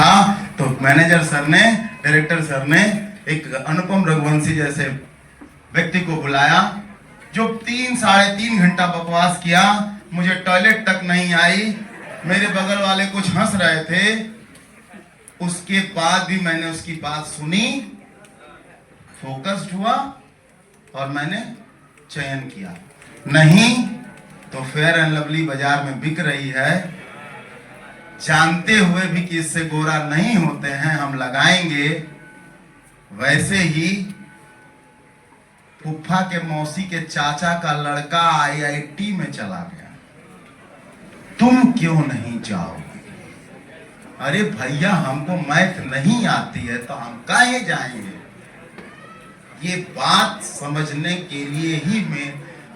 था तो manager sir ने, डायरेक्टर सर ने एक अनुपम रघुवंशी जैसे व्यक्ति को बुलाया जो 3-3.5 घंटा बकवास किया। मुझे टॉयलेट तक नहीं आई, मेरे बगल वाले कुछ हंस रहे थे। उसके बाद भी मैंने उसकी बात सुनी, फोकस्ड हुआ और मैंने चयन किया। नहीं तो फेयर एंड लवली बाजार में बिक रही है, जानते हुए भी कि इससे गोरा नहीं होते हैं हम लगाएंगे। वैसे ही फुफ्फा के मौसी के चाचा का लड़का IIT में चला गया, तुम क्यों नहीं जाओगे? अरे भैया हमको मैथ नहीं आती है तो हम काहे जाएंगे? ये बात समझने के लिए ही मैं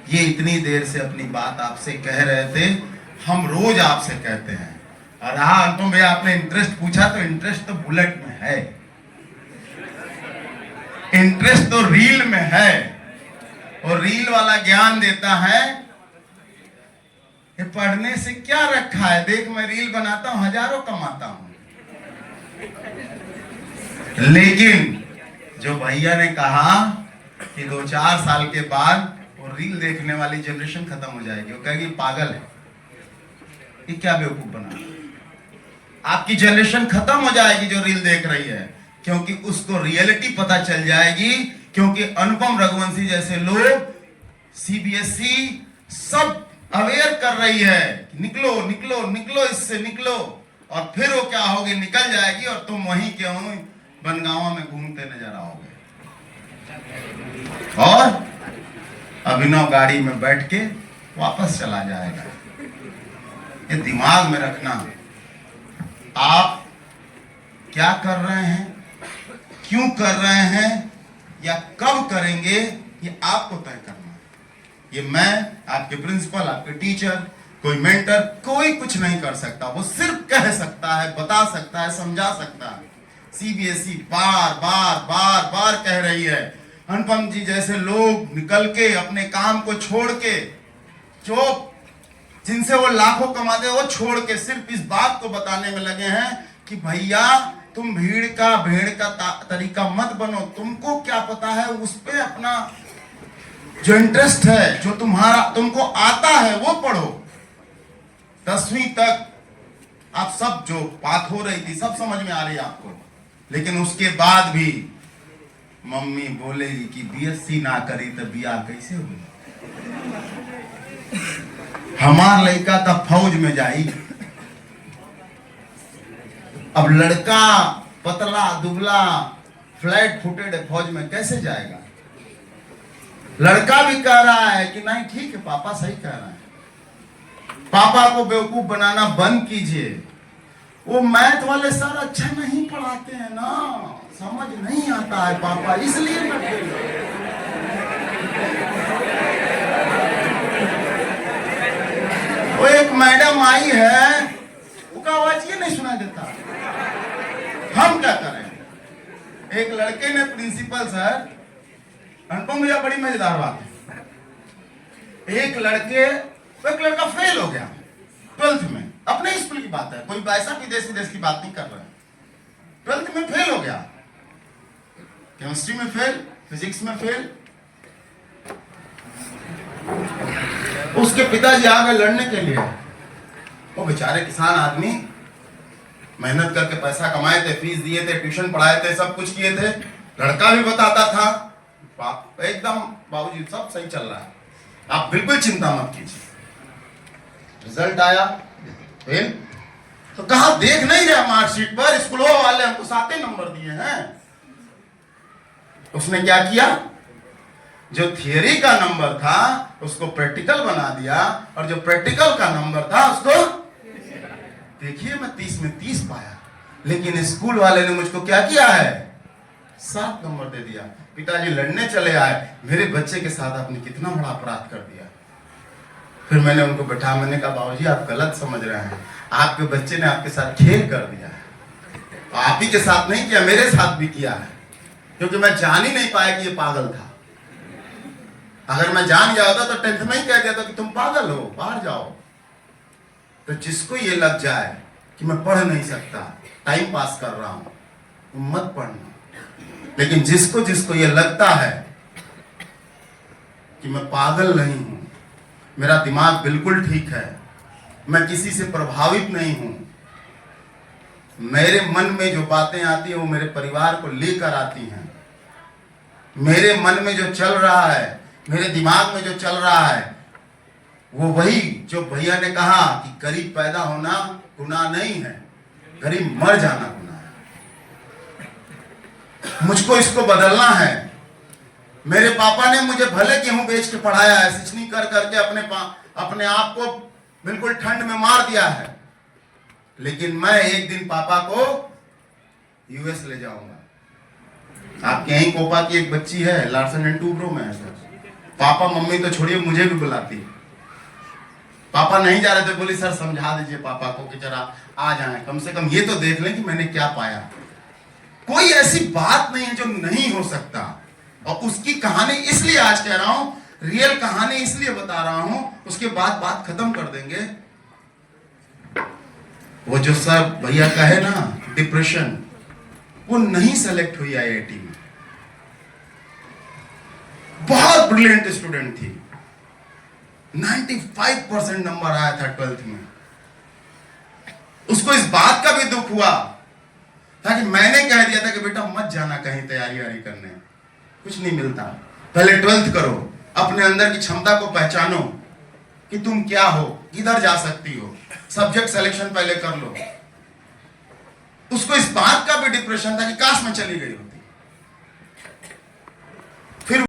ये इतनी देर से अपनी बात आपसे कह रहे थे। हम रोज आपसे कहते हैं। और हाँ तो भैया आपने इंटरेस्ट पूछा तो इंटरेस्ट तो बुलेट में है, इंटरेस्ट तो रील में है, और रील वाला ज्ञान देता है ये पढ़ने से क्या रखा है, देख मैं रील बनाता हूं हजारों कमाता हूं। लेकिन जो भैया ने कहा कि 2-4 साल के बाद वो रील देखने वाली जनरेशन खत्म हो जाएगी, वो कहेगी पागल है, ये क्या बेवकूफ बना। आपकी जनरेशन खत्म हो जाएगी जो रील देख रही है, क्योंकि उसको रियलिटी पता चल जाएगी। क्योंकि अनुपम रघुवंशी जैसे लोग CBSE सब अवेयर कर रही है, निकलो निकलो निकलो, इससे निकलो, और फिर वो क्या होगी, निकल जाएगी और तुम वहीं के वहीं बनगांव में घूमते नजर आओगे। और अभिनव गाड़ी में बैठ के वापस चला जाएगा। ये दिमाग में रखना, आप क्या कर रहे हैं, क्यों कर रहे हैं, या कब करेंगे, ये आपको तय करना है। ये मैं, आपके प्रिंसिपल, आपके टीचर, कोई मेंटर, कोई कुछ नहीं कर सकता। वो सिर्फ कह सकता है, बता सकता है, समझा सकता है। CBSE बार बार बार बार कह रही है। अनुपम जी जैसे लोग निकल के अपने काम को छोड़ के, जो जिनसे वो लाखों कमाते वो छोड़ के सिर्फ इस बात को बताने में लगे हैं कि भैया तुम भेड़ का तरीका मत बनो। तुमको क्या पता है, उस पे अपना जो इंटरेस्ट है, जो तुमको आता है वो पढ़ो। 10वीं तक आप सब जो बात हो रही थी सब समझ में आ रही है आपको, लेकिन उसके बाद भी मम्मी बोलेगी कि BSc ना करी तो बियाह कैसे हुई। हमार लड़का तब फौज में जाई, अब लड़का पतला दुबला फ्लैट फुटेड फौज में कैसे जाएगा। लड़का भी कह रहा है कि नहीं ठीक है पापा सही कह रहे हैं, पापा को बेवकूफ बनाना बंद कीजिए। वो मैथ वाले सर अच्छा नहीं पढ़ाते हैं ना, समझ नहीं आता है पापा, इसलिए वो एक मैडम आई है, उसका आवाज ये नहीं सुना देता। हम क्या करें। एक लड़के ने प्रिंसिपल सर, अनुपम भैया बड़ी मजेदार बात है, एक लड़का फेल हो गया 12th में, अपने स्कूल की बात है, कोई ऐसा विदेश की बात नहीं कर रहा है। 12th में फेल हो गया, केमिस्ट्री में फेल, फिजिक्स में फेल। उसके पिताजी आ गए लड़ने के लिए। वो बेचारे किसान आदमी मेहनत करके पैसा कमाए थे, फीस दिए थे, ट्यूशन पढ़ाए थे, सब कुछ किए थे। लड़का भी बताता था एकदम बाबूजी सब सही चल रहा है, आप बिल्कुल चिंता मत कीजिए। रिजल्ट आया फेल, तो कहा देख नहीं रहा मार्कशीट पर, स्कूल वाले हमको 7 नंबर दिए हैं। उसने क्या किया, जो थियरी का नंबर था उसको प्रैक्टिकल बना दिया, और जो प्रैक्टिकल का नंबर था उसको, देखिए मैं 30 में 30 पाया, लेकिन स्कूल वाले ने मुझको क्या किया है, 7 नंबर दे दिया। पिताजी लड़ने चले आए, मेरे बच्चे के साथ आपने कितना बड़ा अपराध कर दिया। फिर मैंने उनको बैठा, मैंने कहा बाबूजी आप गलत समझ रहे हैं, आपके बच्चे ने आपके साथ खेल कर दिया है। आप ही के साथ नहीं किया, मेरे साथ भी किया है, क्योंकि मैं जान ही नहीं पाया कि ये पागल था। अगर मैं जान गया होता तो 10th में ही कह दिया था कि तुम पागल हो, बाहर जाओ। तो जिसको ये लग जाए कि मैं पढ़ नहीं सकता, टाइम पास कर रहा हूं, तुम मत पढ़ना। लेकिन जिसको जिसको ये लगता है कि मैं पागल नहीं हूं, मेरा दिमाग बिल्कुल ठीक है, मैं किसी से प्रभावित नहीं हूं, मेरे मन में जो बातें आती हैं वो मेरे परिवार को लेकर आती हैं, मेरे मन में जो चल रहा है, मेरे दिमाग में जो चल रहा है, वो वही जो भैया ने कहा कि गरीब पैदा होना गुनाह नहीं है, गरीब मर जाना गुनाह है। मुझको इसको बदलना है। मेरे पापा ने मुझे भले गेहूं बेच के पढ़ाया है, सिचनी कर करके अपने आप को बिल्कुल ठंड में मार दिया है, लेकिन मैं एक दिन पापा को यूएस ले जाऊंगा। आपके यहीं कोपा की एक बच्ची है, लार्सन एंड टूब्रो में है सर। पापा मम्मी तो छोड़िए, मुझे भी बुलाती है। पापा नहीं जा रहे थे, बोली सर समझा दीजिए पापा को कि जरा आ जाएं, कम से कम ये तो देख लें कि मैंने क्या पाया। कोई ऐसी बात नहीं है जो नहीं हो सकता। और उसकी कहानी इसलिए आज कह रहा हूं, रियल कहानी इसलिए बता रहा हूं, उसके बाद बात खत्म कर देंगे। वो जो सर भैया कहे ना डिप्रेशन, वो नहीं सेलेक्ट हुई आईआईटी में। बहुत ब्रिलियंट स्टूडेंट थी, 95% नंबर आया था 12th में। उसको इस बात का भी दुख हुआ था कि मैंने कह दिया था कि बेटा मत जाना कहीं तैयारी वारी करने, कुछ नहीं मिलता, पहले 12th करो, अपने अंदर की क्षमता को पहचानो कि तुम क्या हो, किधर जा सकती हो, सब्जेक्ट सिलेक्शन पहले कर लो। उसको इस बात का भी डिप्रेशन था कि काश मैं चली गई होती।